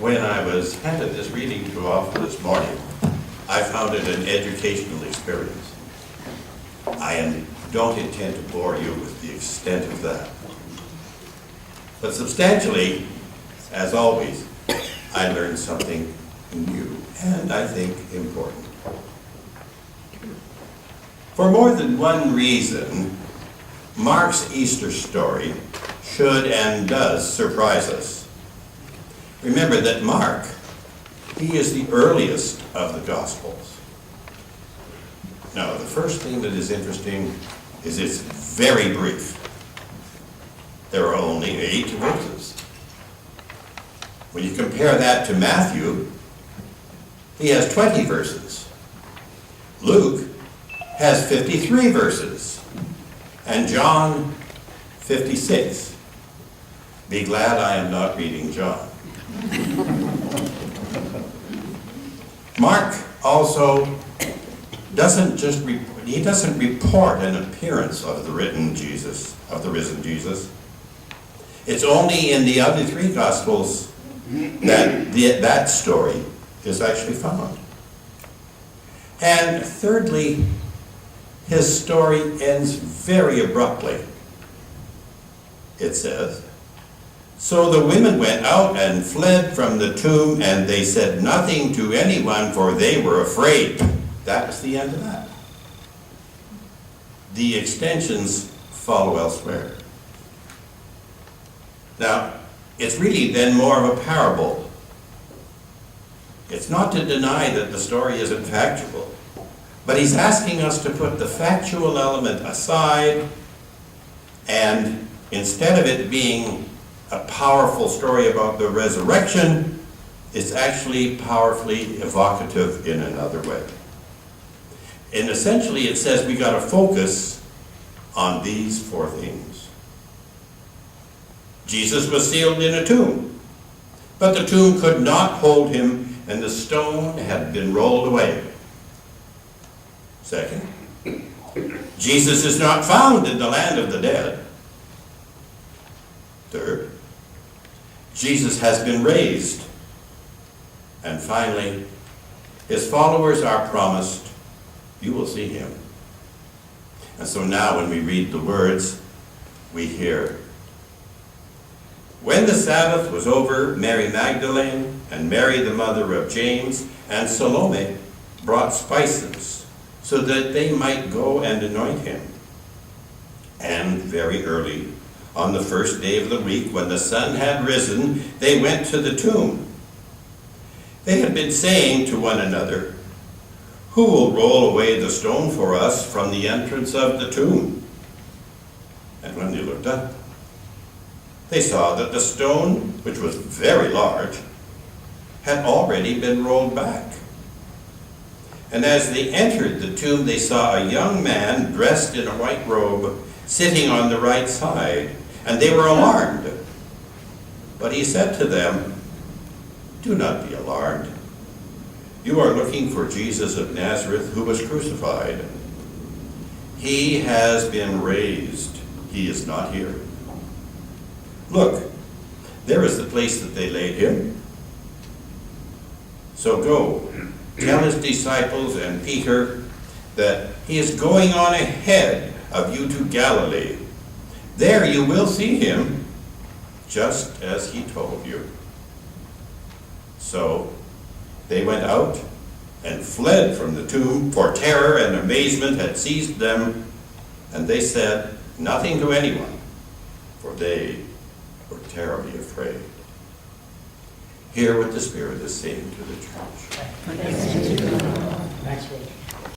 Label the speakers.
Speaker 1: When I was handed this reading to offer this morning, I found it an educational experience. Don't intend to bore you with the extent of that. But substantially, as always, I learned something new and I think important. For more than one reason, Mark's Easter story should and does surprise us. Remember that Mark, he is the earliest of the Gospels. Now, the first thing that is interesting is it's very brief. There are only 8 verses. When you compare that to Matthew, he has 20 verses. Luke has 53 verses. And John, 56. Be glad I am not reading John. Mark also doesn't report an appearance of the risen Jesus. It's only in the other 3 Gospels that that story is actually found. And thirdly, his story ends very abruptly. It says, "So the women went out and fled from the tomb, and they said nothing to anyone, for they were afraid." That was the end of that. The extensions follow elsewhere. Now, it's really then more of a parable. It's not to deny that the story isn't factual, but he's asking us to put the factual element aside, and instead of it being a powerful story about the resurrection, it's actually powerfully evocative in another way. And essentially it says we got to focus on these 4 things. Jesus was sealed in a tomb, but the tomb could not hold him, and the stone had been rolled away. Second, Jesus is not found in the land of the dead. Third, Jesus has been raised. And finally, his followers are promised, "You will see him." And so now when we read the words, we hear, "When the Sabbath was over, Mary Magdalene and Mary the mother of James and Salome brought spices so that they might go and anoint him. And very early, on the first day of the week, when the sun had risen, they went to the tomb. They had been saying to one another, 'Who will roll away the stone for us from the entrance of the tomb?' And when they looked up, they saw that the stone, which was very large, had already been rolled back. And as they entered the tomb, they saw a young man dressed in a white robe sitting on the right side, and they were alarmed. But he said to them, 'Do not be alarmed. You are looking for Jesus of Nazareth, who was crucified. He has been raised. He is not here. Look, there is the place that they laid him. So go, tell his disciples and Peter that he is going on ahead of you to Galilee. There you will see him, just as he told you.' So they went out and fled from the tomb, for terror and amazement had seized them, and they said nothing to anyone, for they were terribly afraid." Hear what the Spirit is saying to the church.
Speaker 2: Thanks, Reg.